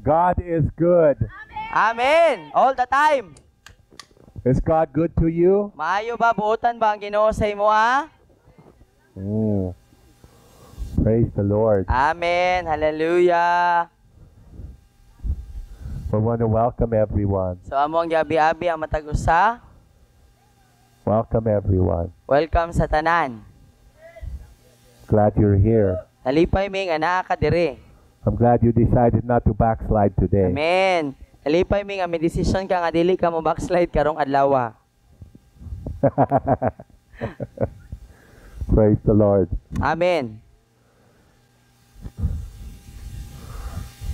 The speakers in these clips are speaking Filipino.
God is good. Amen. All the time. Is God good to you? Maayo ba, buotan ba ang Ginoo sa imo, ah? Praise the Lord. Amen. Hallelujah. We want to welcome everyone. So, among gabi-abi ang matag-usa. Welcome everyone. Welcome sa tanan. Glad you're here. Nalipay mi nga naa ka diri. I'm glad you decided not to backslide today. Amen. Nalipay mi nga may decision ka nga dili ka mo backslide karong adlaw. Praise the Lord. Amen.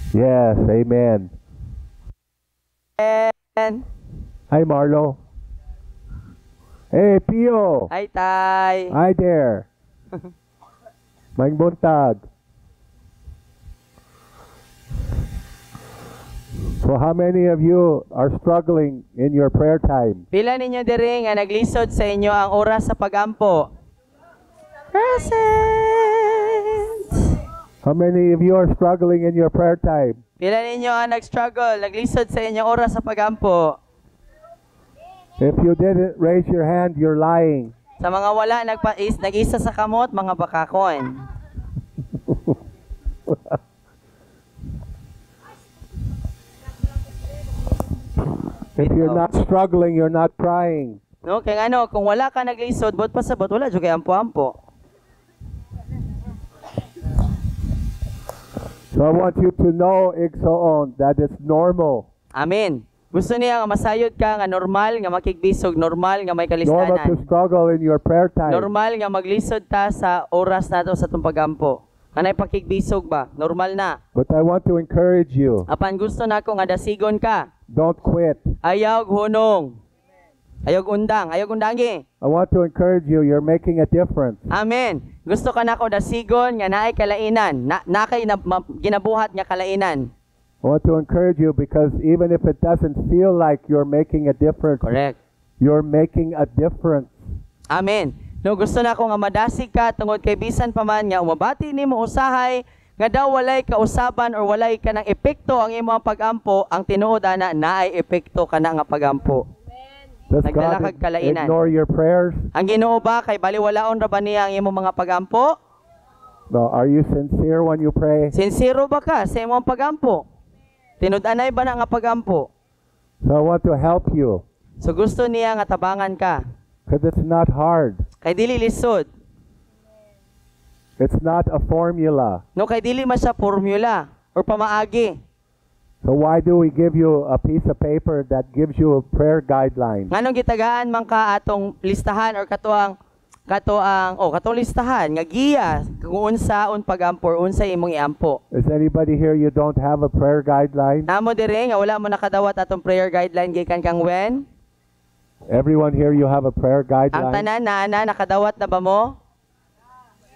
Yes, amen. And Hi Marlo. Hey Pio. hi tay. Hi there. Maing buntag. So how many of you are struggling in your prayer time? Pila ninyo diri nga naglisod sa inyo ang oras sa pagampo? Present. How many of you are struggling in your prayer time? Pila ninyo ang nag-struggle, naglisod sa inyong oras sa pagampo? If you didn't raise your hand, you're lying. Sa mga wala nag-isa sa kamot, mga bakakon. If you're not struggling, you're not crying. No, kaya ano, kung wala ka naglisod, bot pa sabot, wala jud kay ampo-ampo. So I want you to know, Igsoon, that it's normal. Amen. Gusto niya nga masayod ka nga normal nga makigbisog, normal nga may Normal to kalistanan. struggle in your prayer time. Normal nga maglisod ta sa oras nato sa tong pagampo. Kanay pakigbisog ba? Normal na. But I want to encourage you, Apan gusto nako nga dasigon ka. don't quit. Ayaw hunong. Ayaw undang, ayaw undangi. I want to encourage you, you're making a difference. Amen. Gusto ka nako dasigon nga naay kalainan, nakay ginabuhat nga kalainan. I want to encourage you because even if it doesn't feel like you're making a difference, Correct. you're making a difference. Amen. No, gusto na ko nga madasig ka tungod kay bisan pa man nga umabati nimo usahay nga daw walay kausaban or walay ka ng epekto ang imong pagampo, ang tinuod ana naay epekto kana nga pagampo. Does Nagdala God kag kalainan. ignore your prayers? Ang Ginoo ba kay baliwalaon ra ba niya ang imong mga pagampo? No. Are you sincere when you pray? Sinsero ba ka sa imong pagampo? Tinud-anay ba na nga pagampo? So I want to help you So gusto niya nga tabangan ka. because it's not hard. Kay dili lisod. It's not a formula. No, kay dili man siya formula or pamaagi. So why do we give you a piece of paper that gives you a prayer guideline? Nganong gitagaan man ka atong listahan or katong listahan nga giya kung unsaon pagampo or unsa imong iampo. Is anybody here you don't have a prayer guideline? Namo dire nga wala mo nakadawat atong prayer guideline gikan kang when? Everyone here you have a prayer Ang guideline? tanan na nakadawat na ba mo?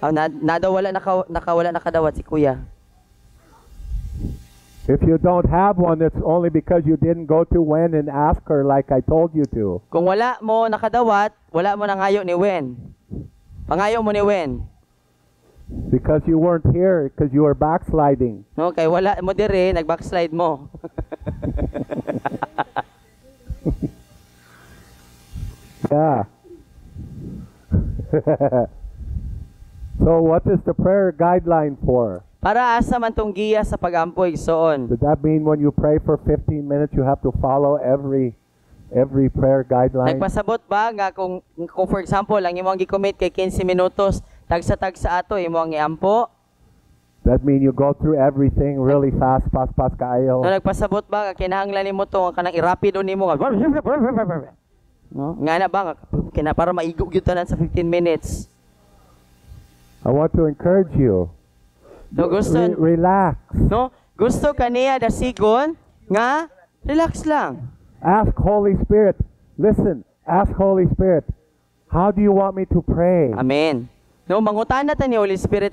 Oh, wala nakadawat si kuya. If you don't have one, it's only because you didn't go to Wen and ask her like I told you to. Kung wala mo nakadawat, wala mo nangayo ni Wen. Pangayo mo ni Wen. Because you weren't here, because you were backsliding. No, kay wala mo dire, nag-backslide mo. Yeah. So what is the prayer guideline for? Para asa man tong giya sa pagampo igsoon. Does that mean when you pray for 15 minutes, you have to follow every prayer guideline? Nagpasabot ba nga kung for example, ang imong gi-commit kay 15 minutos, tagsa-tagsa ato imong iampo? That mean you go through everything really fast, kaayo? No, nagpasabot ba nga kinahanglan nimo to nga kanang irapido nimo nga. No? Nga na ba nga para maigo gyud tanan sa 15 minutes. I want to encourage you. No, gusto Relax. no? Gusto kaniya dasigon nga relax lang. Ask Holy Spirit. Listen, ask Holy Spirit. How do you want me to pray? Amen. No, mangutana ta ni Holy Spirit,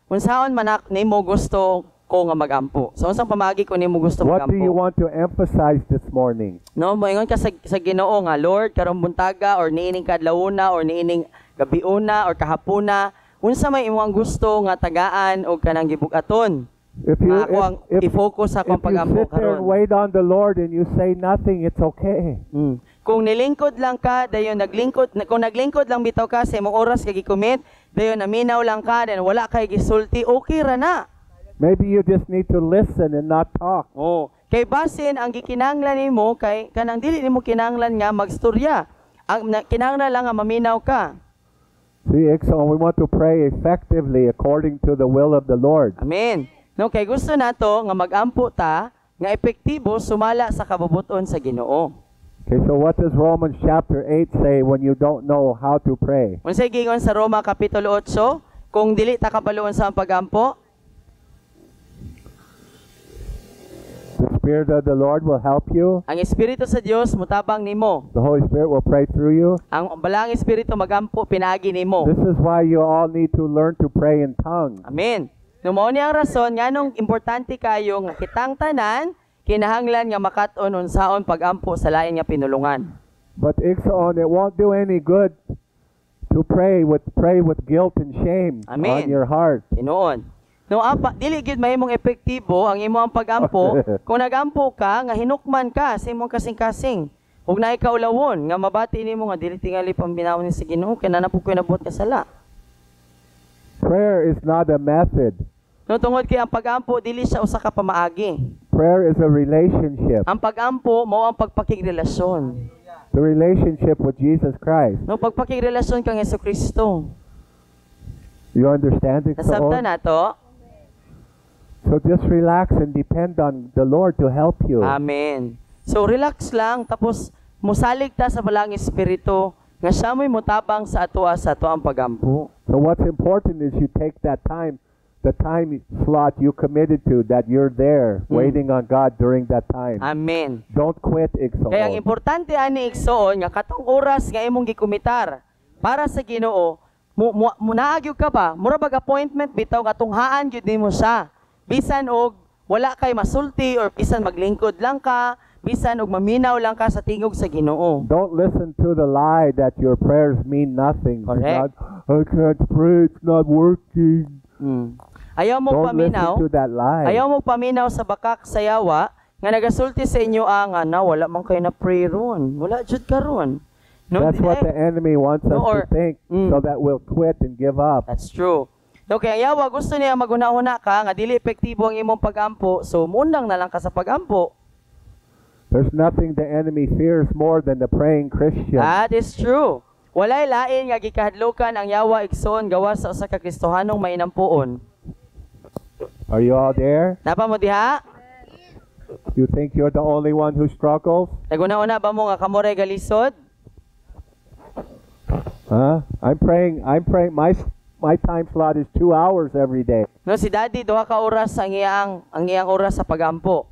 unsaon man nimo gusto ko nga magampo. So unsang pamagi ko nimo gusto What do you magampo? want to emphasize this morning? No, moingon ka sa Ginoo nga Lord karong buntaga or niining kadlawuna or niining gabiuna or kahapuna, unsa may imong gusto nga tagaan o kanang gibugaton If you, Nga ako ang i-focus ako ang if you pagampo sit there and karon. wait on the Lord and you say nothing, it's okay. Kung nilingkod lang ka, dayon kung naglingkod lang bitaw ka sa imong oras kay gikumit, dayon naminaw lang ka, dayon wala kay gisulti, okay ra na. Maybe you just need to listen and not talk. Oh, kay basin ang gikinahanglan nimo kay kanang dili nimo kinahanglan nga magstorya. Ang kinahanglan lang nga maminaw ka. See, so we want to pray effectively according to the will of the Lord. Amen. No, kay gusto nato nga magampo ta nga epektibo sumala sa kabubuton sa Ginoo. Okay, so what does Romans chapter 8 say when you don't know how to pray? Unsay gingon sa Roma kapitulo 8, kung dili ta kabaluon sa pagampo, The Spirit of the Lord will help you. ang Espiritu sa Dios mutabang nimo. The Holy Spirit will pray through you. Ang balang Espiritu magampo pinaagi nimo. This is why you all need to learn to pray in tongues. Amen. Mao ni ang rason nganong importante kayo nga kitang tanan kinahanglan nga makat-on unsaon pagampo sa lain nga pinulungan. But Ixon, it won't do any good to pray with guilt and shame Amen. on your heart. Tinuon. No apa dili gyud mahimong epektibo ang imong pagampo kung nagampo ka nga hinukman ka sa imong kasing-kasing. Ug naay kaulawon nga mabati nimo nga dili tingali pambinawon ni sa Ginoo kay nanapog koy nabot ka sala. Prayer is not a method. No tungod kay ang pagampo dili siya usa ka pamaagi. Prayer is a relationship. Ang pagampo mao ang pagpakigrelasyon. The relationship with Jesus Christ. No pagpakigrelasyon kang Hesukristo. You understand it? Nasabtan nato? So just relax and depend on the Lord to help you. Amen. So relax lang tapos musalig ta sa balang espiritu nga siya mo'y mutabang sa atoa sa atoang pagampo. So what's important is you take that time, the time slot you committed to, that you're there waiting on God during that time. Amen. Don't quit, Ixon. Kaya ang importante ani igsoon nga katong oras nga imong gikumitar para sa Ginoo, munaagyo ka ba? Mura bag appointment bitaw nga tunghaan gyud nimo siya. Bisan og wala kay masulti or bisan maglingkod lang ka, bisan og maminaw lang ka sa tingog sa Ginoo. Don't listen to the lie that your prayers mean nothing. Correct. I can't pray, it's not working. Ayaw mo Don't paminaw. listen to that lie. Ayaw mo paminaw sa bakak sa yawa nga nagasulti sa inyo na wala man kayo na pray ron. Wala jud ka ron. No, That's what the enemy wants us or- to think, so that we'll quit and give up. That's true. No, kaya yawa gusto niya maguna-una ka nga dili epektibo ang imong pagampo, so mundang na lang ka sa pagampo. There's nothing the enemy fears more than the praying Christian. That is true. Walay lain nga gikahadlukan ang yawa igsoon gawas sa usa ka Kristohanong mainampuon. Are you all there? Napa mo diha? You think you're the only one who struggles? Naguna-una ba mo nga kamore galisod? Huh? I'm praying. My time slot is 2 hours every day. No, si Daddy duha ka oras ang iyang oras sa pagampo.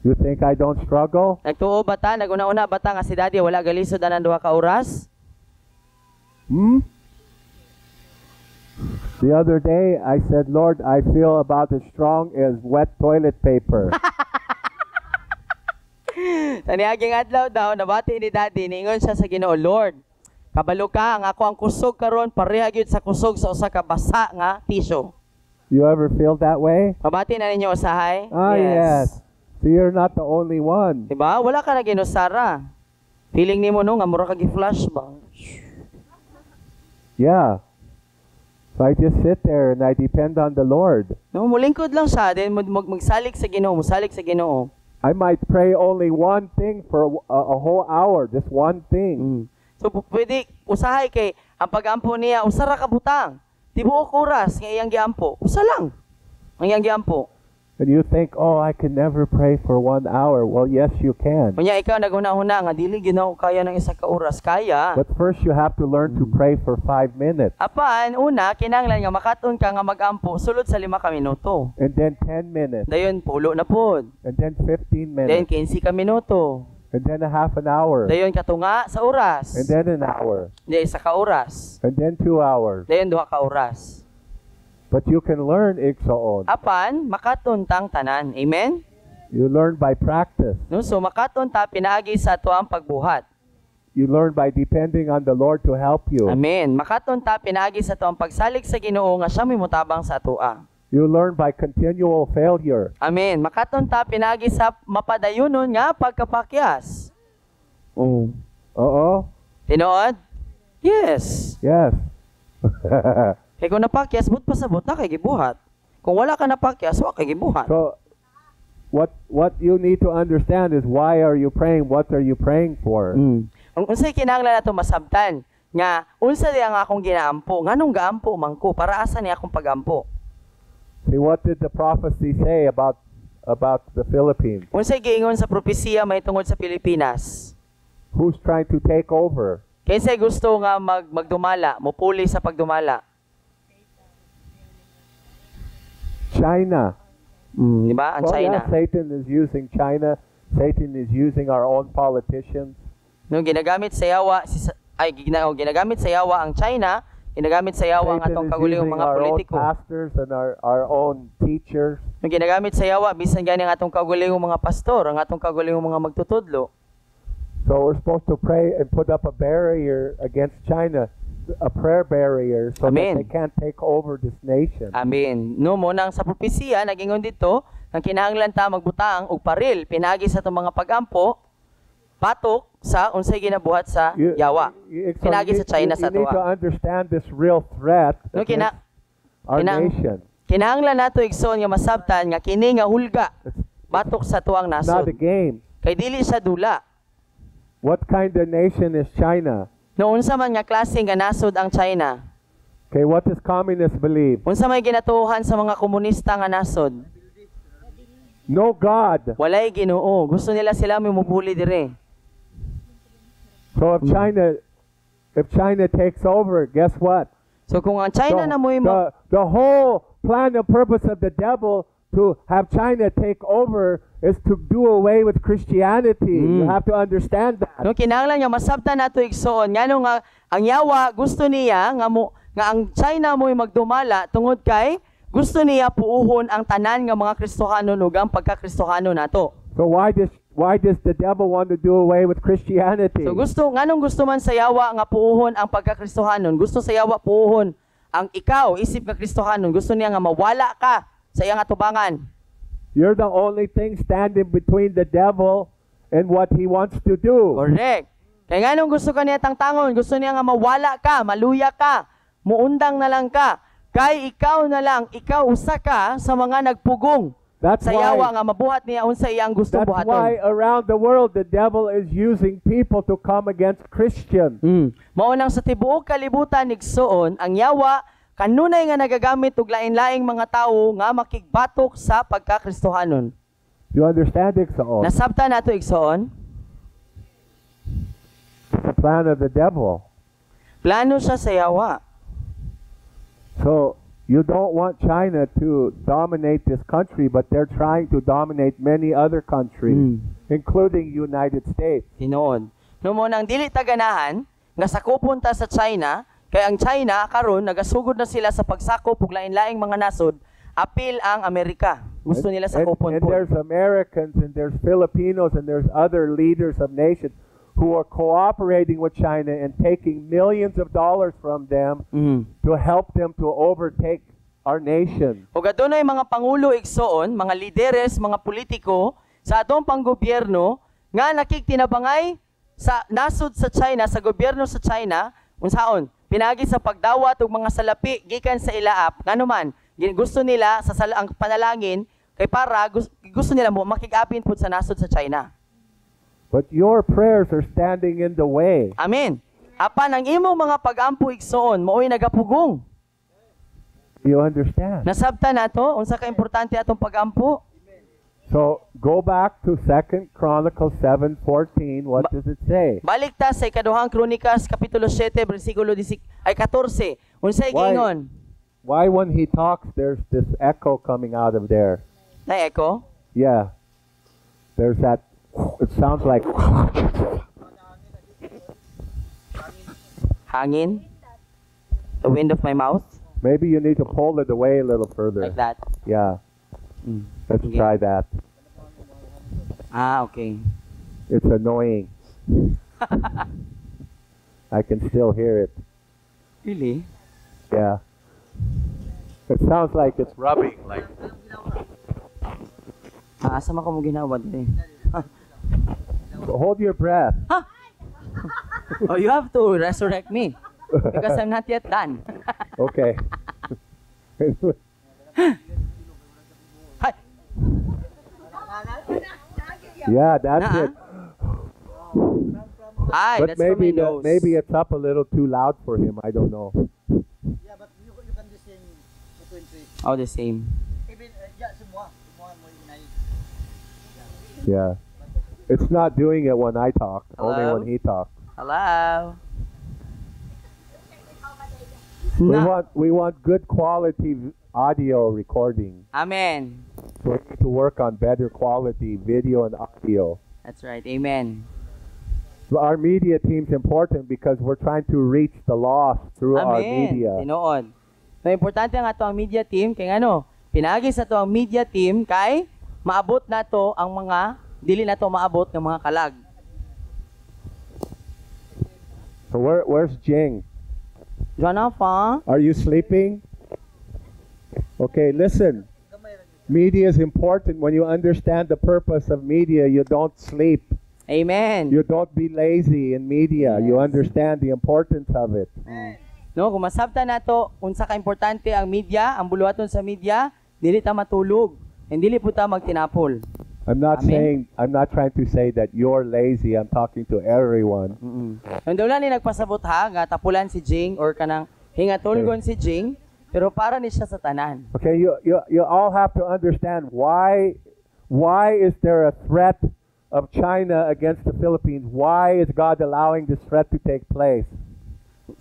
You think I don't struggle? Nagtuo ba ta? Naguna-una ba ta nga si Daddy wala galisod na ng duha ka oras? The other day, I said, Lord, I feel about as strong as wet toilet paper. Taniaging adlaw daw, nabati ni Daddy, niingon siya sa Ginoo, Lord, kabalo ka, ang ako ang kusog karon pareha gyud sa kusog sa usa ka basa nga tissue. You ever feel that way? Mabati na ninyo usahay? Yes. So you're not the only one. Diba? Wala ka na ginusara. Feeling nimo no nga mura ka gi-flash ba? Yeah. So I just sit there and I depend on the Lord. No, mulingkod lang siya, then magsalig sa Ginoo, musalig sa Ginoo. I might pray only one thing for a whole hour, just one thing. So pwede usahay kay ang pagampo niya usara ka butang. Tibuok oras nga iyang giampo. Usa lang. Ang iyang giampo. And you think, oh, I can never pray for 1 hour. Well, yes, you can. Kunya ikaw naguna-una nga dili ginaw kaya ng isa ka oras kaya. But first you have to learn to pray for 5 minutes. Apan una kinahanglan nga makaton ka nga magampo sulod sa 5 ka minuto. And then 10 minutes. Dayon pulo na pod. And then 15 Dayon minutes. 15 ka minuto. And then a half an hour. Dayon katunga sa oras. And then an hour. Dayon isa ka oras. And then 2 hours. Dayon 2 ka oras. But you can learn Iksaon. Apan makaton tang tanan. Amen. You learn by practice. No, so makaton ta pinaagi sa ato ang pagbuhat. You learn by depending on the Lord to help you. Amen. Makaton ta pinaagi sa ato ang pagsalig sa Ginoo nga siya may mutabang sa atoa. You learn by continual failure. Amen. Makaton ta pinagi sa mapadayunon nga pagkapakyas. Oh. Oo. Tinuod? Yes. Yes. Kaya kung napakyas, but pasabot na kay gibuhat. Kung wala ka napakyas, wa kay gibuhat. So, what you need to understand is why are you praying? What are you praying for? Ang unsay kinahanglan nato masabtan nga unsa diya nga akong ginaampo, nganong gaampo man ko para asa ni akong pagampo. See, what did the prophecy say about the Philippines? Unsay giingon sa propesiya may tungod sa Pilipinas? Who's trying to take over? Kinsay gusto nga magdumala, mupuli sa pagdumala? China. Di ba? Ang Well, China. yeah, Satan is using China. Satan is using our own politicians. No, ginagamit sa yawa ginagamit sa yawa ang China, ginagamit sa yawa ang Satan atong is kagulihong using mga our own politiko. pastors and our own teachers. No, ginagamit sa yawa bisan gani ang atong kagulihong mga pastor, ang atong kagulihong mga magtutudlo. So we're supposed to pray and put up a barrier against China, a prayer barrier, so Amen. that they can't take over this nation. Amen. No mo nang sa propesiya nagingon dito, ang kinahanglan ta magbutang og paril pinagi sa atong mga pagampo patok sa unsay ginabuhat sa yawa. So Pinagi sa China sa you need to tuwa. understand this real threat No, against our nation. Kinahanglan nato igsoon nga masabtan nga kini nga hulga batok sa tuwang It's not nasod. a game. Kay dili sa dula. What kind of nation is China? No unsa man nga klase nga nasod ang China? Okay, what does communists believe? Unsa may ginatuohan sa mga komunista nga nasod? No God. Walay Ginoo. Gusto nila sila may mupuli dire. So if China takes over, guess what? So kung ang China na mo The whole plan and purpose of the devil to have China take over is to do away with Christianity. You have to understand that. no kinahanglan nga masabtan nato igsoon ngano nga ang yawa gusto niya nga ang China mo'y magdumala tungod kay gusto niya puuhon ang tanan nga mga Kristohano ug ang pagka-Kristohano nato. So why does the devil want to do away with Christianity? So nganong gusto man sa yawa nga puuhon ang pagka-Kristohanon? Gusto sa yawa puuhon ang ikaw isip nga Kristohanon. Gusto niya nga mawala ka sa iyang atubangan. You're the only thing standing between the devil and what he wants to do. Correct. Kaya nganong gusto ka niya tangtangon? Gusto niya nga mawala ka, maluya ka, muundang na lang ka. Kay ikaw na lang, ikaw usa ka sa mga nagpugong. That's Sa yawa nga mabuhat niya unsa iyang gusto That's buhaton. why around the world the devil is using people to come against Christians. Mao nang sa tibuok kalibutan igsoon ang yawa kanunay nga nagagamit og lain-laing mga tawo nga makigbatok sa pagka-Kristohanon. You understand it, so? Nasabtan nato igsoon, It's the plan of the devil. plano siya sa yawa. So you don't want China to dominate this country, but they're trying to dominate many other countries, including United States. Tinuod. No mo nang dili ta ganahan nga sakupon ta sa China, kay ang China karon nagasugod na sila sa pagsakop og lain-laing mga nasod, apil ang Amerika. Gusto nila sakupon And po. there's Americans and there's Filipinos and there's other leaders of nations who are cooperating with China and taking millions of dollars from them to help them to overtake our nation. Ug adunay mga pangulo igsoon, mga lideres, mga politiko sa atong panggobyerno nga nakiktinabangay sa nasod sa China, sa gobyerno sa China, unsaon? Pinagi sa pagdawat og mga salapi gikan sa ilaap. Nganuman, gusto nila sa ang panalangin kay para gusto nila mo makig-apin pud sa nasod sa China. But your prayers are standing in the way. Amen. Apan ang imong mga pag-ampo igsoon mao'y nagapugong. You understand? Nasabtan nato unsa ka importante atong pag-ampo? So go back to 2 Chronicles 7:14. What does it say? Balik ta sa ikaduhang Kronikas kapitulo 7 bersikulo 14. Unsay giingon? Why when he talks there's this echo coming out of there? Na echo? Yeah. There's that. It sounds like. Hangin? The wind of my mouth? Maybe you need to pull it away a little further. Like that. Yeah. Let's Okay. try that. Okay. It's annoying. I can still hear it. Really? Yeah. It sounds like it's rubbing. Like Asa man ko mo ginawa din. hold your breath. Oh, you have to resurrect me because I'm not yet done. Okay. Hi. Yeah, that's Nuh-uh. it. Hi, But that's from my nose. maybe it's up a little too loud for him. I don't know. Yeah, but you can just sing frequency. Oh, the same. Even yeah, semua mo inay. Yeah. It's not doing it when I talk, only Hello? when he talks. Hello. We want good quality audio recording. Amen. So we need to work on better quality video and audio. That's right. Amen. So our media team's important because we're trying to reach the lost through our Amen. media. Tinuod. So, importante ang ato ang media team kay ano, pinagi sa ato ang media team kay maabot nato ang mga dili nato maabot ng mga kalag. So where's Jing? Jonathan, Are you sleeping? Okay, listen. Media is important. When you understand the purpose of media, you don't sleep. amen. You don't be lazy in media. You Yes. understand the importance of it. No, kung masabta nato unsa ka importante ang media, ang buluhaton sa media, dili ta matulog. And dili po ta magtinapol. I'm not Amen. I'm not trying to say that you're lazy. I'm talking to everyone. Nung daw lang ni nagpasabot ha, nga tapulan si Jing or kanang hingatulgon si Jing, pero para ni siya sa tanan. Okay, you all have to understand why is there a threat of China against the Philippines? Why is God allowing this threat to take place?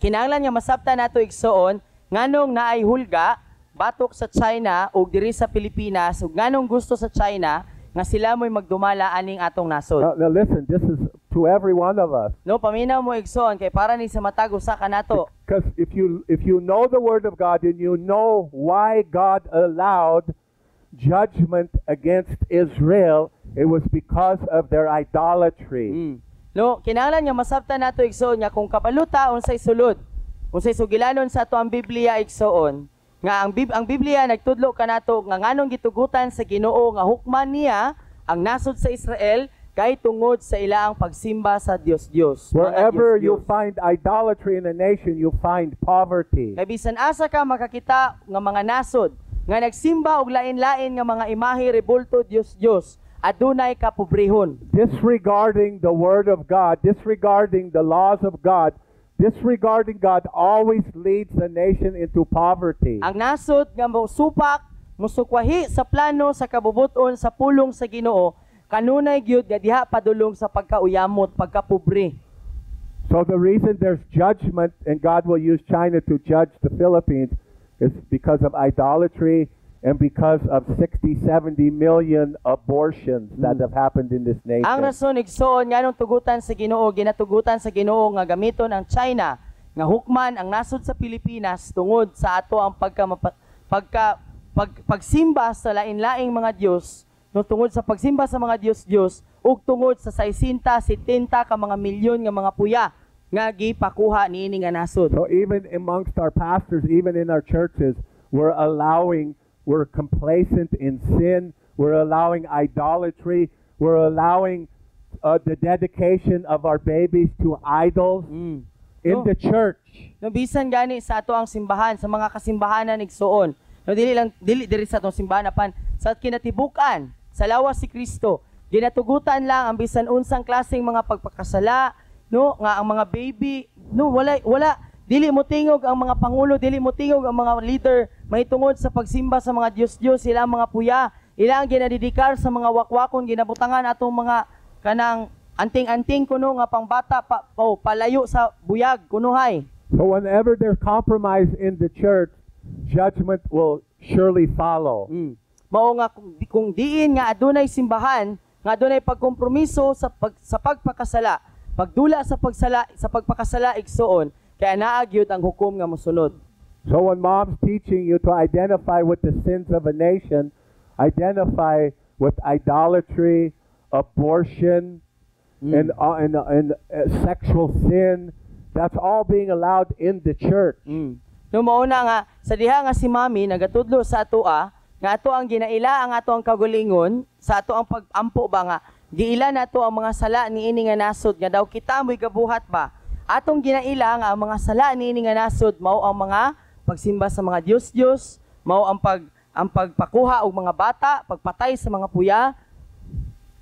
Kinahanglan nga masabta nato igsuon nganong naay hulga batok sa China ug diri sa Pilipinas ug nganong gusto sa China nga sila mo'y magdumala aning atong nasod. Now listen, this is to every one of us. No, paminaw mo igsuon kay para ni sa matag usa ka nato. Because if you know the Word of God and you know why God allowed judgment against Israel, it was because of their idolatry. No, kinahanglan nga masabta nato igsuon nga kung kapaluta unsay sulod, unsay sugilanon sa ato ang Biblia igsuon, nga ang Biblia nagtudlo kanato nga nganong gitugutan sa Ginoo nga hukman niya ang nasod sa Israel kay tungod sa ilaang pagsimba sa Dios. Wherever you find idolatry in a nation, you find poverty. Kay bisan asa ka makakita nga mga nasod nga nagsimba og lain-lain nga mga imahe rebulto Dios, adunay kapobrehon. Disregarding the Word of God, disregarding the laws of God, disregarding God always leads the nation into poverty. Ang nasod nga mosupak, musukwahi sa plano sa kabubuton sa pulong sa Ginoo, kanunay gyud nga diha padulong sa pagkauyamot, pagkapobre. So the reason there's judgment and God will use China to judge the Philippines is because of idolatry and because of 60, 70 million abortions that have happened in this nation. Ang rason igsoon nganong tugutan sa Ginoo, ginatugutan sa Ginoo nga gamiton ang China nga hukman ang nasod sa Pilipinas tungod sa ato ang pagsimba sa lain-laing mga Dios, no tungod sa pagsimba sa mga Dios ug tungod sa 60, 70 ka mga milyon nga mga puya nga gipakuha niini nga nasod. So even amongst our pastors, even in our churches, we're complacent in sin. We're allowing idolatry. We're allowing the dedication of our babies to idols in the church. No bisan gani sa ato ang simbahan, sa mga kasimbahanan igsuon. No dili diri sa atong simbahan apan sa kinatibukan, sa lawas si Kristo. Ginatugutan lang ang bisan unsang klaseng mga pagpakasala, no, nga ang mga baby, no, wala dili mo tingog ang mga pangulo, dili mo tingog ang mga leader mahitungod sa pagsimba sa mga Dios, sila ang mga puya, ilang ginadedikar sa mga wakwakon, ginabutangan atong mga kanang anting-anting kuno nga pangbata palayo sa buyag kunuhay. So whenever there's compromise in the church, judgment will surely follow. Mao nga kung diin nga adunay simbahan, nga adunay pagkompromiso sa pagpakasala, pagdula sa pagpakasala igsuon, kaya naagyod ang hukom nga mosunod. So when mom's teaching you to identify with the sins of a nation, identify with idolatry, abortion, and sexual sin, that's all being allowed in the church. No, No mauna nga sa diha nga si Mami nagatudlo sa atoa nga ato ang ginaila ang ato ang kagalingon sa ato ang pagampo ba nga giila nato ang mga sala niini nga nasod nga daw kita mo'y gabuhat ba. Atong ginaila nga ang mga sala niini nga nasod mao ang mga pagsimba sa mga Diyos, mao ang pagpakuha og mga bata, pagpatay sa mga puya.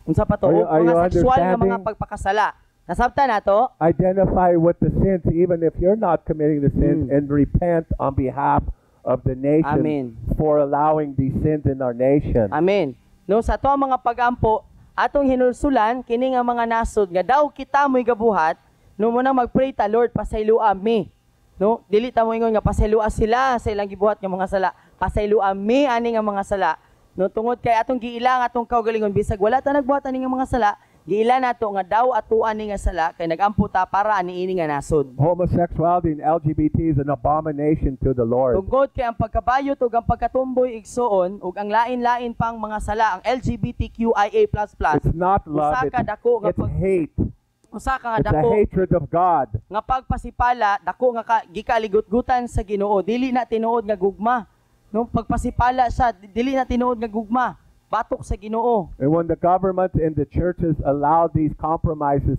Unsa pa to? Are you Mga sexual nga mga understanding? pagpakasala. Nasabtan nato? Identify with the sins, even if you're not committing the sins, and repent on behalf of the nation Amen. for allowing these sins in our nation. Amen. No sa to ang mga pagampo atong hinulsulan kini nga mga nasod nga daw kita mo'y gabuhat no mo nang magpray ta Lord pasaylua mi. No dili ta mo ingon nga pasaylua sila sa ilang gibuhat nga mga sala. Pasaylua mi ani nga mga sala. No tungod kay atong giila nga atong kaugalingon bisag wala ta nagbuhat ani nga mga sala, giila nato nga daw atuan ni nga sala kay nagampo ta para ani ini nga nasod. Homosexuality and LGBT is an abomination to the Lord. Tungod kay ang pagkabayot ug ang pagkatumboy igsoon ug ang lain-lain pang mga sala ang LGBTQIA++. It's not love, Usa ka dako nga it's hate. Usa ka nga It's a dako hatred of God. nga pagpasipala dako nga gikaligot-gutan sa Ginoo dili na tinuod nga gugma. No pagpasipala sa dili na tinuod nga gugma. Batok sa Ginoo. And when the government and the churches allow these compromises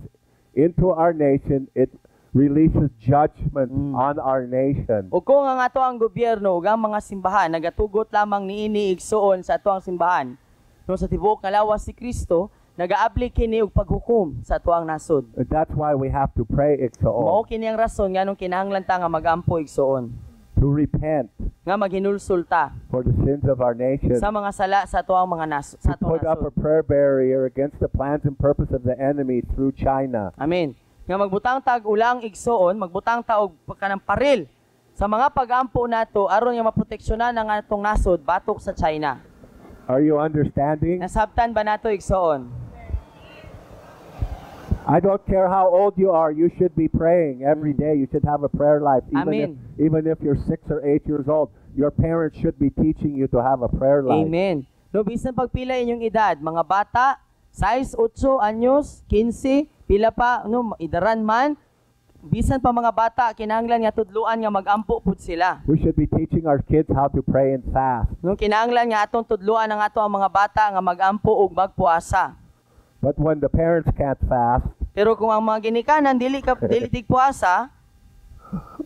into our nation, it releases judgment on our nation. Ug kung ang ato ang gobyerno ug ang mga simbahan nagatugot lamang niini igsuon sa ato ang simbahan no sa tibuok nga lawas si Kristo nagaabli kini og paghukom sa ato ang nasod. And that's why we have to pray Mao igsoon, kini ang rason nganong kinahanglan ta nga magampo igsuon to repent nga maghinulsol ta for the sins of our nation, sa mga sala sa ato ang mga nasod sa to ato put up a nasod. prayer barrier against the plans and purpose of the enemy through China. Amen. Nga magbutang tag ulang igsuon, magbutang ta og kanang paril sa mga pagampo nato aron nga maproteksyonan ang atong nasod batok sa China. Are you understanding? Nasabtan ba nato igsuon? I don't care how old you are, you should be praying every day. You should have a prayer life. Amen. Even if you're 6 or 8 years old, your parents should be teaching you to have a prayer life. Amen. No bisan pagpila inyong edad, mga bata, 6, 8 anyos, 15, pila pa no idaran man, bisan pa mga bata kinahanglan nga tudluan nga magampo pud sila. We should be teaching our kids how to pray and fast. No kinahanglan nga atong tudluan ang ato ang mga bata nga magampo ug magpuasa. But when the parents can't fast, Pero kung ang mga ginikanan dili tigpuasa,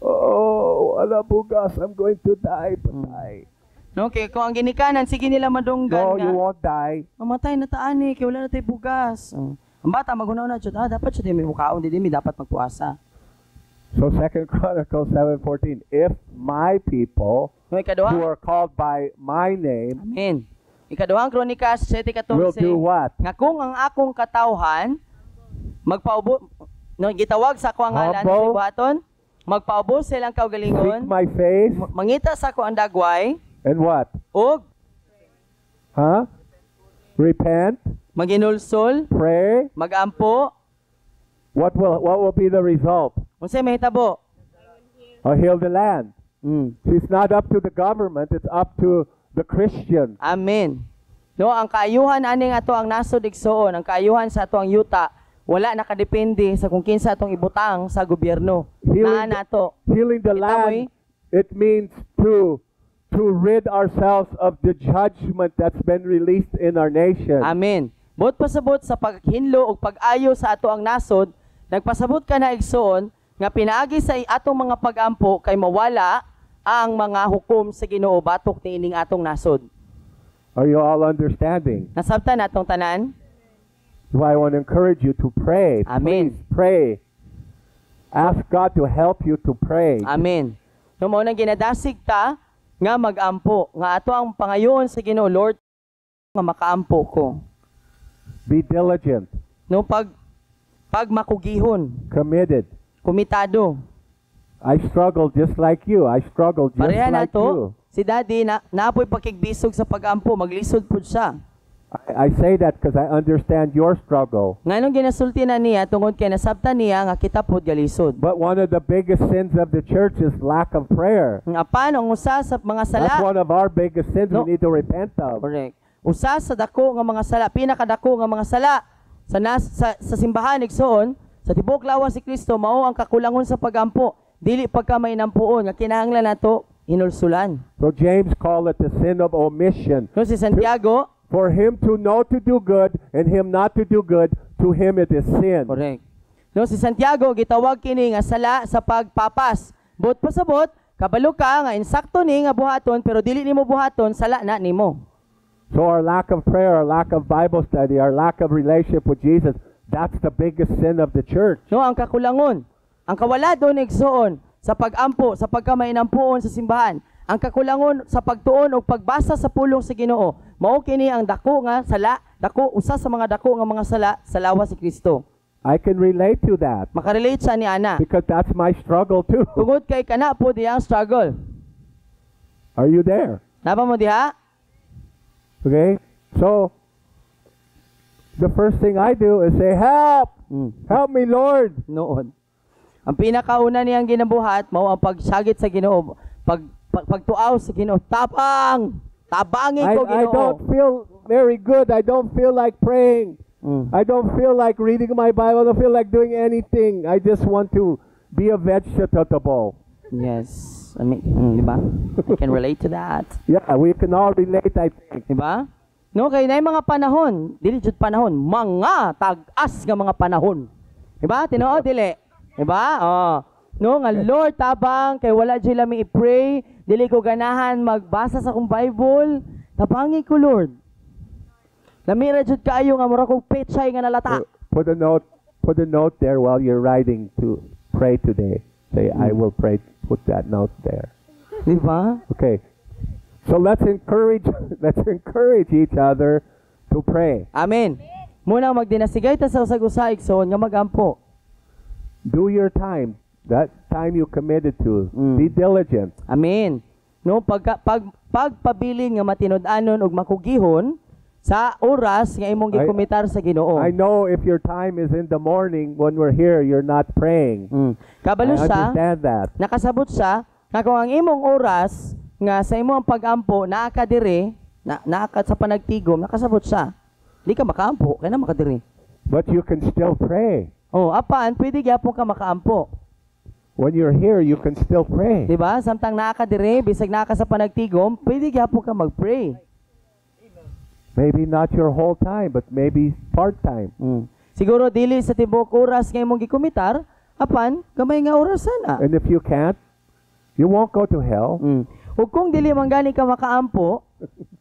oh, wala bugas, I'm going to die, patay. no kay kung ang ginikanan sige nila madunggan No, nga. you won't die. Mamatay na taani kay wala na tay bugas. Ang bata magunaw na jud, dapat jud may mukaon dili mi dapat magpuasa. So 2 Chronicles 7:14, if my people No who ikaduha. are called by my name Amen. Ikaduhang Kronikas will 7:14. do what? Nga kung ang akong katawhan magpaubo no gitawag sa ako ang ngalan Humble. sa buhaton, magpaubos silang Seek kaugalingon, my face, mangita sa ako ang dagway, and what? ug Huh? Repent, maginulsol, pray. magampo, What will be the result? unsay mahitabo? Heal the land. It's not up to the government, it's up to the Christian. Amen. No, ang kaayuhan ani nga ato ang nasod igsoon, ang kaayuhan sa ato ang yuta, wala nakadepende sa kung kinsa atong ibutang sa gobyerno. Naa nato. Healing the Kita land, it means to rid ourselves of the judgment that's been released in our nation. Amen. Buot pasabot sa paghinlo ug pag-ayo sa ato ang nasod, nagpasabot ka na igsoon nga pinaagi sa atong mga pagampo kay mawala ang mga hukom sa Ginoo batok niining atong nasod. Are you all understanding? Nasabtan natong tanan? So I want to encourage you to pray. Amen. Please pray. Ask God to help you to pray. Amen. No mao nang ginadasig ta nga magampo nga ato ang pangayoon sa Ginoo, Lord, nga makaampo ko. Be diligent, No pag makugihon, committed. komitado. I struggle just like you. I struggle just Pareha like you. nato. Si Daddy naapoy pakigbisog sa pagampo, maglisod pud siya. I say that because I understand your struggle. Nganong ginasulti na niya tungod kay nasabtan niya nga kita pod galisod. But one of the biggest sins of the church is lack of prayer. Nga apan ang usa sa mga sala, That's one of our biggest sins No. we need to repent of. correct. Usa sa dako nga mga sala, pinakadako nga mga sala sa simbahan igsoon, sa tibuok lawas si Kristo mao ang kakulangon sa pagampo. dili pagka may nampuon nga kinahanglan nato hinulsulan. So James called it the sin of omission. No si Santiago, For him to know to do good and him not to do good, to him it is sin. correct. No si Santiago gitawag kini nga sala sa pagpapas. But pasabot kabalo ka nga insakto ni nga buhaton pero dili nimo buhaton sala na nimo. So our lack of prayer, our lack of Bible study, our lack of relationship with Jesus, that's the biggest sin of the church. No ang kakulangon, ang kawala doon igsoon sa pagampo, sa pagkamainampuon sa simbahan, ang kakulangon sa pagtuon o pagbasa sa pulong sa Ginoo, mao kini ang dako nga sala, dako usa sa mga dako nga mga sala sa lawas si Kristo. I can relate to that Makarelate sa ni ana. because that's my struggle too. Tungod kay kana po diyang struggle. Are you there? Napa mo diha? Okay? So, the first thing I do is say, help! Help me, Lord! Noon. Ang pinakauna niyang ginabuhat mao ang pagsagit sa Ginoo, pagtuaw sa Ginoo, tapang. Tabangin ko I Ginoo. don't feel very good. I don't feel like praying. I don't feel like reading my Bible. I don't feel like doing anything. I just want to be a vegetable. Yes. I mean, di ba? I can relate to that. Yeah, we can all relate, I think. Di ba? No, kay na mga panahon, dili jud panahon, mga tag-as nga mga panahon. Di ba? Tinuod dili. Di ba? Oh. No, nga Lord tabang kay wala jud lami i-pray, dili ko ganahan magbasa sa akong Bible. Tabangi ko Lord. Lamira jud kaayo nga mura kog petsa nga nalata. Put a note there while you're writing to pray today. Say, I will pray. Put that note there. Di ba? Okay. So let's encourage each other to pray. Amen. Muna magdinasigay ta sa usag-usa igsoon nga magampo. Do your time. That time you committed to. Be diligent. Amen. No, pagpabilin nga matinud-anon ug makugihon sa oras nga imong gikumitar sa Ginoo. I know if your time is in the morning when we're here, you're not praying. Kabalo I siya, understand that. nakasabot siya nga kung ang imong oras nga sa imong pagampo naa ka diri, naa ka sa panagtigom, nakasabot siya. Di ka makaampo, kaya na makadiri. But you can still pray. Oh, apan pwede gyapon ka makaampo. When you're here, you can still pray. Di ba? Samtang naa ka diri, bisag naa ka sa panagtigom, pwede gyapon ka magpray. Maybe not your whole time, but maybe part-time. Siguro dili sa tibok oras nga imong gikumitar, apan gamay nga oras sana. And if you can't, you won't go to hell. Ug kung dili man gani ka makaampo,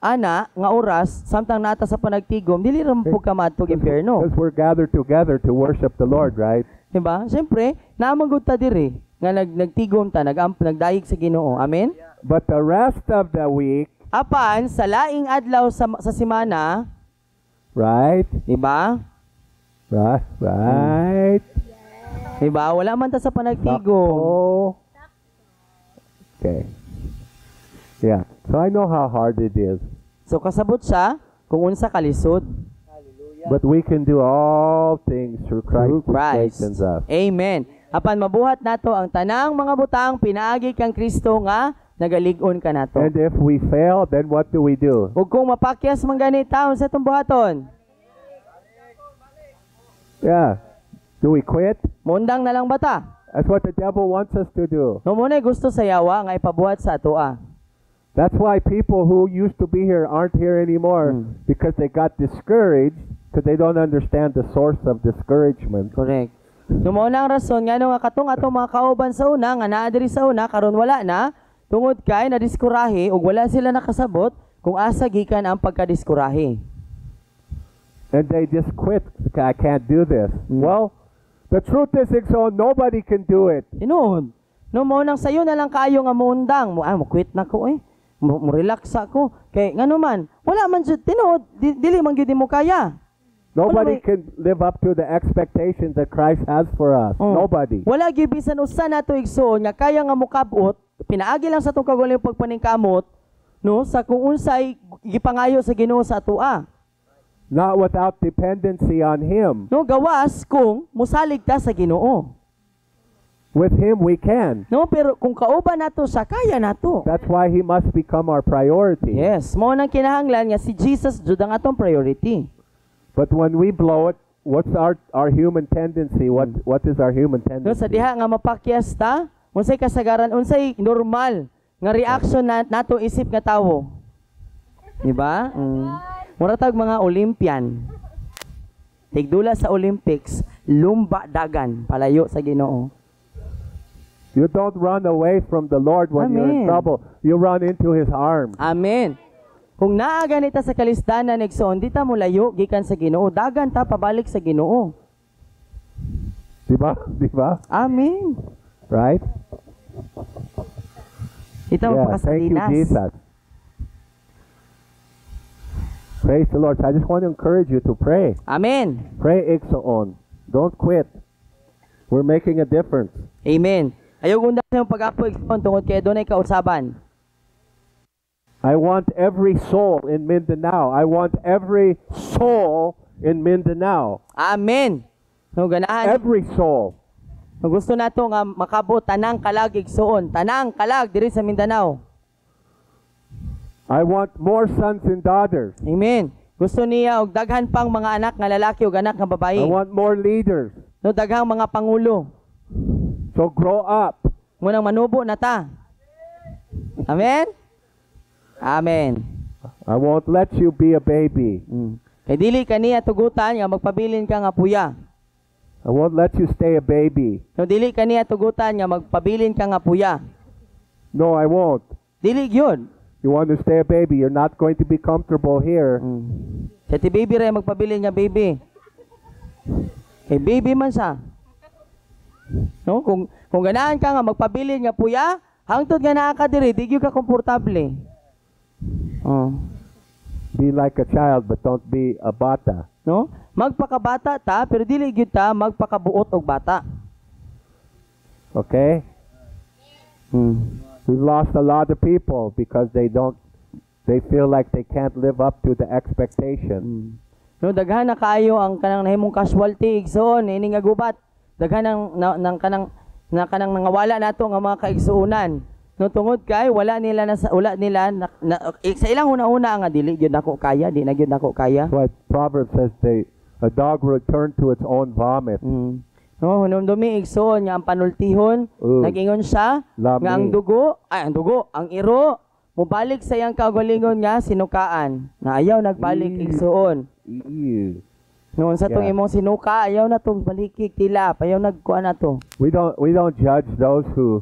ana nga oras samtang nata sa panagtigom, dili ra pug ka madtog impierno. Because we're gathered together to worship the Lord, right? Diba? Siyempre, naamang gud ta diri nga nagtigom ta, nagdayeg sa Ginoo. Amen. But the rest of the week, Apan sa laing adlaw sa semana, right? diba? Right. Diba? Wala man ta sa panagtigom. Oh. Okay. Yeah. So I know how hard it is. So kasabot siya kung unsa kalisod. But we can do all things through Christ who strengthens us. Amen. Apan mabuhat nato ang tanang mga butang pinaagi kang Kristo nga nagalig-on ka nato. And if we fail, then what do we do? Ug kung mapakyas man gani taon sa itong buhaton, Yeah. Do we quit? mundang na lang bata. That's what the devil wants us to do. No mo na gusto sa yawa nga ipabuhat sa atoa. That's why people who used to be here aren't here anymore because they got discouraged because they don't understand the source of discouragement. Correct. No mo na ang rason ngano nga katong atong mga kauban sa una nga naa diri sa una karon wala na tungod kay nadiskurahe ug wala sila nakasabot kung asa gikan ang pagkadiskurahe. And they just quit. I can't do this. Well, the truth is, so nobody can do it. Tinuod. No mo nang sayo na lang kaayo nga muundang mo mo quit na ko mo relax ako kay ngano man wala man jud tinuod dili man gyud mo kaya. Nobody can live up to the expectations that Christ has for us. Nobody. Wala gyud bisan usa nato igsoon nga kaya nga mokabot pinaagi lang sa tong kagaling pagpaningkamot no sa kung unsay gipangayo sa Ginoo sa atoa. Not without dependency on Him. No gawas kung musalig ta sa Ginoo. With Him we can. No pero kung kauban nato sa kaya nato. That's why He must become our priority. Yes, mo nang kinahanglan nga si Jesus jud ang atong priority. But when we blow it, what's our human tendency? What is our human No tendency? sa diha nga mapakyas ta unsay kasagaran, unsay normal nga reaction nato isip nga tawo. Di ba? Mura tag mga Olympian. Tigdula sa Olympics, lumba dagan palayo sa Ginoo. You don't run away from the Lord when you're in Amen. trouble. You run into His arms. Amen. Kung naa ganita sa kalisdanan igsoon, di ta mo layo gikan sa Ginoo, dagan ta pabalik sa Ginoo. Diba? Diba? Amen. Right? Ito Yeah, thank you, pakasalinas. Jesus. Praise the Lord. So I just want to encourage you to pray. Amen. Pray Iksoon. Don't quit. We're making a difference. Amen. Ayaw gunda sa yung pag-apo igsoon tungod kay dunay kausaban. I want every soul in Mindanao. I want every soul in Mindanao. Amen. No ganahan. Every soul. Kung gusto nato nga makabot tanang kalag igsoon, tanang kalag diri sa Mindanao. I want more sons and daughters. Amen. Gusto niya og daghan pang mga anak nga lalaki ug anak nga I babae. want more leaders. No daghang mga pangulo. So grow up. Munang manubo na ta. Amen. Amen. I won't let you be a baby. Kay dili kaniya tugutan nga magpabilin ka nga puya. I won't let you stay a baby. No dili kaniya tugutan nga magpabilin ka nga puya. No, I won't. Dili gyud. You want to stay a baby. You're not going to be comfortable here. Sa ti baby ray magpabilin nga baby. Kay baby man sa. No, kung ganahan ka nga magpabilin nga puya, hangtod nga naa ka diri, di gyud ka komportable. Oh. Be like a child, but don't be a bata. No? Magpakabata ta, pero dili gyud ta magpakabuot og bata. Okay? We've lost a lot of people because they feel like they can't live up to the expectation. No, daghan na kaayo ang kanang nahimong casualty igsoon ini nga gubat. Daghan ng kanang nangawala nato nga mga kaigsuunan. No tungod kay wala nila sa ilang una-una nga dili gyud nako kaya, di na gyud nako kaya. That's why Proverbs says a dog will return to its own vomit. No, hunumdumi igsoon nga ang panultihon, nagingon siya Lami. nga ang iro mubalik sa iyang kaugalingon nga sinukaan. Na ayaw nagbalik igsoon. Ew. Noon sa tong Yeah. imong sinuka, ayaw na tong balikik tilap, ayaw nagkuan na to. We don't judge those who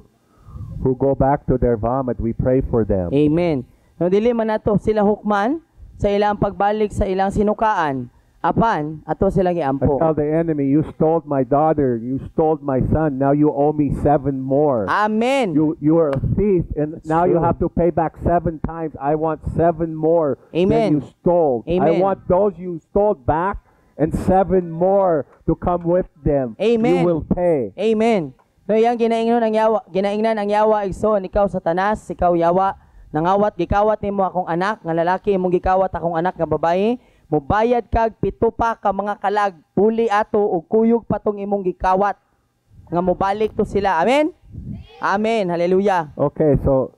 go back to their vomit. We pray for them. Amen. No dili man nato sila hukman sa ilang pagbalik sa ilang sinukaan. Apan ato silang I iampo. tell the enemy, you stole my daughter, you stole my son, now you owe me 7 more. Amen. You are a thief, and now you have to pay back 7 times. I want 7 more Amen. than you stole. Amen. I want those you stole back and 7 more to come with them. Amen. You will pay. Amen. No yang ginaingnan ang yawa igsoon ikaw Satanas, ikaw yawa, nangawat gikawat nimo akong anak nga lalaki, imong gikawat akong anak nga babae. Mubayad kag 7 pa ka mga kalag, puli ato ug kuyog patong imong gikawat nga mobalik to sila. Amen. Amen. Hallelujah. Okay, so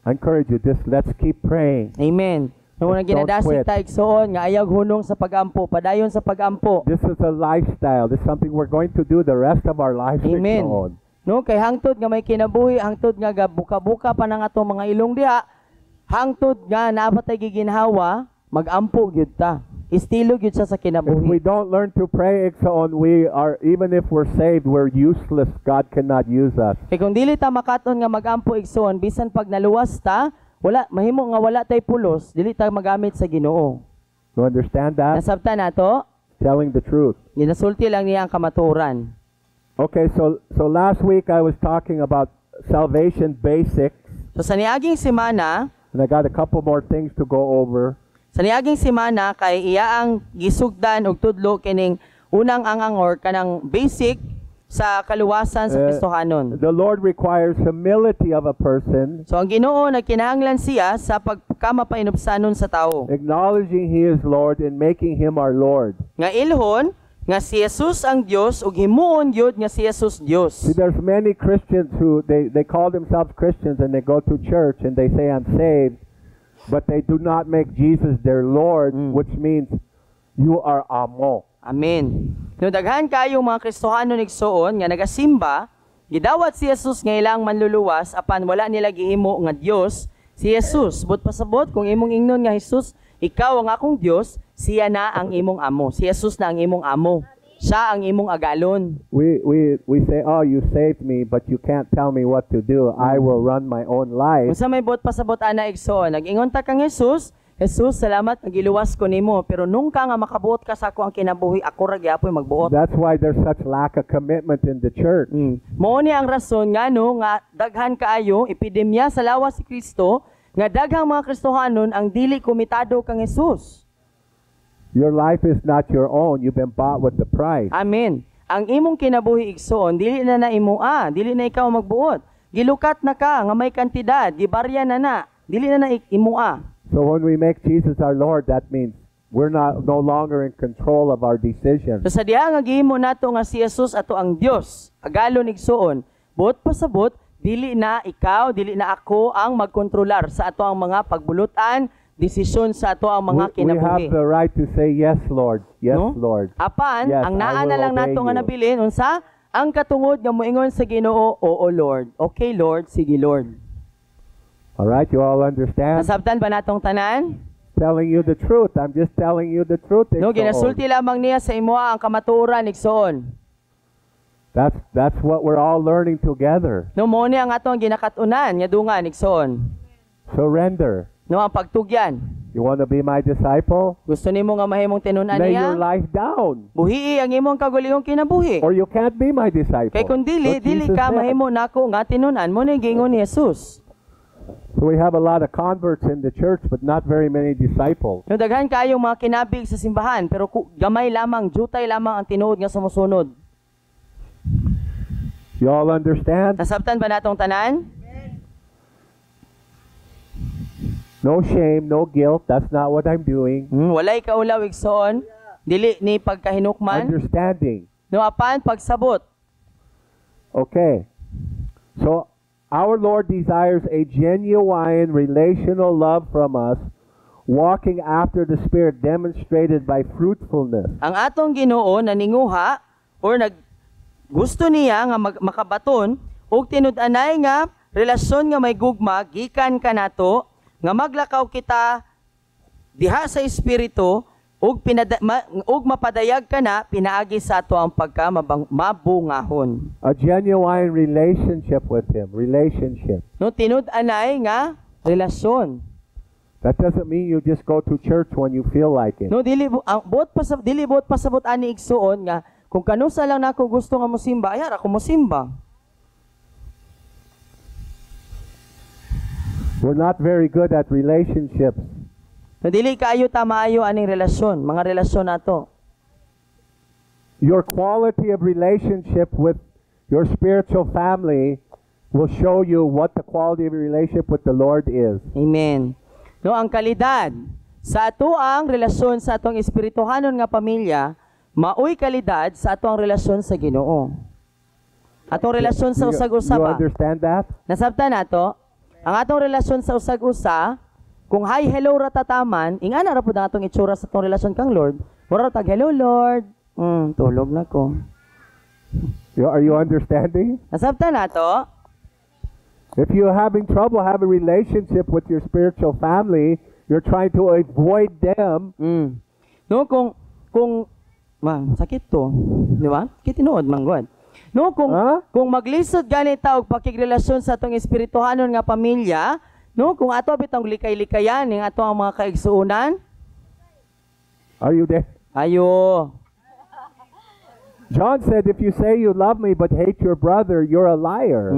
I encourage you, let's keep praying. Amen. Nung Don't ginadasig quit. ta igsoon nga ayaw hunong sa pagampo, padayon sa pagampo. This is a lifestyle. This is something we're going to do the rest of our lives. Amen. Lord. No, kay hangtod nga may kinabuhi, hangtod nga buka-buka pa nang atong mga ilong diha, hangtod nga napatay giginhawa, magampo gyud ta. Estilo gyud sa If we kinabuhi. don't learn to pray, even if we're saved, we're useless. God cannot use us. Kay kung dili ta makaton nga magampo igsoon, bisan pag naluwas ta, mahimo nga wala tay pulos, dili ta magamit sa Ginoo. You understand that? Nasabtan nato, Telling the truth. ginasulti lang niya ang kamaturan. Okay, so last week I was talking about salvation basics, So sa niaging semana, and I got a couple more things to go over. sa niaging semana kay iyaang gisugdan og tudlo kining unang angangor kanang basic sa kaluwasan sa Kristohanon. The Lord requires humility of a person, So ang Ginoo nagkinahanglan siya sa pagkamapainubsanon sa tao. acknowledging He is Lord and making Him our Lord. Nga ilhon nga si Jesus ang Dios ug himuon gyud nga si Jesus Dios. See, there's many Christians who they call themselves Christians and they go to church and they say I'm saved, but they do not make Jesus their Lord, which means you are amo. Amen. No daghan kayo mga Kristohano igsoon nga nagasimba, Gidawat si Jesus nga ilang manluluwas apan wala nila gihimo nga Dios si Jesus. But pasabot kung imong ingnon nga Jesus, ikaw ang akong Dios, siya na ang imong amo. Si Jesus na ang imong amo. Siya ang imong agalon. We say, oh, you saved me, but you can't tell me what to do. I will run my own life. Unsa may buot pasabot ana igsoon, nag-ingon ta kang Jesus, Jesus, salamat nagiluwas ko nimo, pero nung ka nga makabuot ka sa ako ang kinabuhi, ako ra gyapon magbuot. That's why there's such lack of commitment in the church. Mao ni ang rason ngano nga daghan kaayo epidemya sa lawas si Kristo, nga daghang mga Kristohanon ang dili komitado kang Jesus. Your life is not your own. You've been bought with the price. Amen. Ang imong kinabuhi igsoon, dili na imoa, dili na ikaw magbuot. Gilukat na ka nga may kantidad, gibarya na, dili na imoa. So when we make Jesus our Lord, that means we're no longer in control of our decisions. So sa diha nga gihimo nato nga si Jesus ato ang Dios, agalon igsoon, buot pasabot, dili na ikaw, dili na ako ang magkontrolar sa ato ang mga pagbulutan, desisyon sa ato ang mga We kinabuhi. have the right to say, yes, Lord. Yes, No? Lord. Apan, Yes, ang I naa will na lang obey nato nga you. nabilin, unsa? Ang katungod nga moingon sa Ginoo, oo Lord. Okay Lord, sige Lord. All right, you all understand? Nasabtan ba natong tanan? Telling you the truth. I'm just telling you the truth. No, Igsoon. ginasulti lamang niya sa imoa ang kamatuoran igsoon. That's what we're all learning together. No, mo ni ang atong ginakatunan nga dungan igsoon. Surrender. No, ang pagtugyan. You want to be my disciple? Gusto nimo nga mahimong tinunan Lay your niya? life down. Buhii ang imong kagulihong kinabuhi. Or you can't be my disciple. Kay kung dili What Jesus ka said. mahimo nako nga tinunan mo ni gingon ni Jesus. So we have a lot of converts in the church, but not very many disciples. No, daghan kayong mga kinabig sa simbahan, pero gamay lamang, jutay lamang ang tinuod nga sumusunod. You all understand? Nasabtan ba natong tanan? No shame, no guilt. That's not what I'm doing. Walay kaulaw igsoon, dili ni pagkahinukman. Understanding. No, apan pagsabot. Okay. So our Lord desires a genuine relational love from us, walking after the Spirit demonstrated by fruitfulness. Ang atong Ginoo naninguha or gusto niya nga makabaton og tinud-anay nga relasyon nga may gugma gikan kanato nga maglakaw kita diha sa espiritu ug mapadayag kana pinaagi sa ato ang mabungahon. A genuine relationship with Him. Relationship. No, tinud-anay nga relasyon. That doesn't mean you just go to church when you feel like it. No, dili buot pasabot ani igsuon nga kung kanusa lang nako gusto nga mosimba, ayara ko mosimba. We're not very good at relationships. No, dili kaayo tamaayo aning relasyon, mga relasyon nato. Your quality of relationship with your spiritual family will show you what the quality of your relationship with the Lord is. Amen. No, ang kalidad sa ato ang relasyon sa atong espirituhanon nga pamilya, maoy kalidad sa ato ang relasyon sa Ginoo. Atong relasyon sa You usag-usaba. understand that? Nasabtan nato, ang atong relasyon sa usag-usa, kung hi, hello ratataman, ingana ra pud ang atong itsura sa atong relasyon kang Lord. Mura tag hello Lord. Tulog na ko. Are you understanding? Nasabtan nato, If you're having trouble having a relationship with your spiritual family, you're trying to avoid them. no, kung sakit to, di ba? Kitinuod man God. No, kung maglisod ganit ta og pakigrelasyon sa atong espirituhanon nga pamilya, no, kung ato bitong likay-likayan ning ato ang mga kaigsuonan, Are you there? ayo. John said, if you say you love me but hate your brother, you're a liar.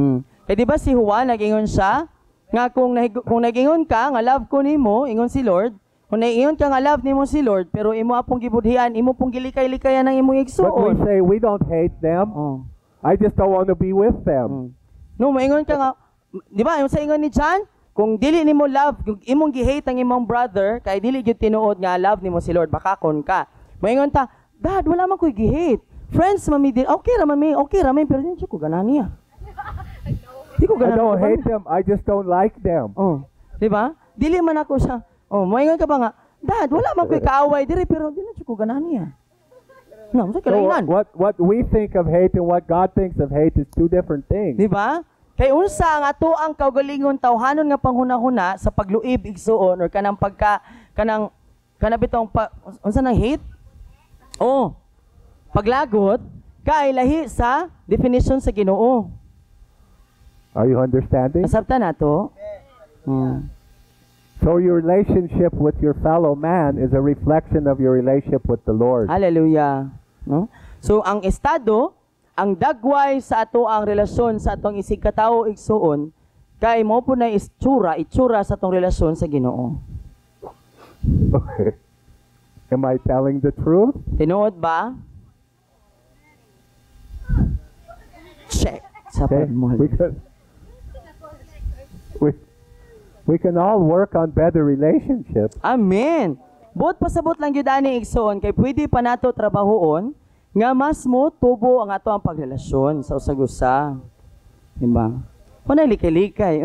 Eh di ba si Juan nagingon siya nga kung nagingon ka nga love ko nimo, ingon si Lord, kung nagingon ka nga love nimo si Lord, pero imo apong gibudhian, imo pong gilikay-likayan ng imong But we igsuon. say we don't hate them. I just don't want to be with them. No, maingon ka nga, di ba, yung sa ingon ni John, kung dili nimo love, kung imong gi-hate ang imong brother, kay dili gyud tinuod nga love nimo si Lord, baka kon ka. Maingon ta, Dad, wala man ko'y gi-hate. Friends, mami, okay ra mami, pero hindi ko ganan niya. Di ko I ganan. don't hate them. I just don't like them. Di ba? Dili man ako siya. Maingon ka ba nga, Dad, wala man ko'y kaaway diri, pero dili ko ganan niya. No, sa So kalaingan. what we think of hate and what God thinks of hate is two different things. Di ba? Kay unsa ang ato ang kaugalingon tawhanon nga panghuna-huna sa pagluib igsuon or kanang kanabitong unsa nang hate? Oh. Paglagot kay lahi sa definition sa Ginoo. Are you understanding? Nasabtan nato? So your relationship with your fellow man is a reflection of your relationship with the Lord. Hallelujah. No? So ang estado, ang dagway sa ato ang relasyon sa atong isig katawo igsuon kay mo po na itsura sa atong relasyon sa Ginoo. Okay. Am I telling the truth? Tinuod ba? Check. Sa Okay. pagmahal. We can all work on better relationships. Amen. Buot pasabot lang gyud ani igsoon kay pwede pa nato trabahoon nga mas mo tubo ang ato ang pagrelasyon sa usag-usa. Diba? Kunay likay-likay,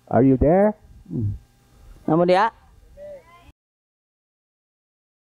Are you there? Namo diha?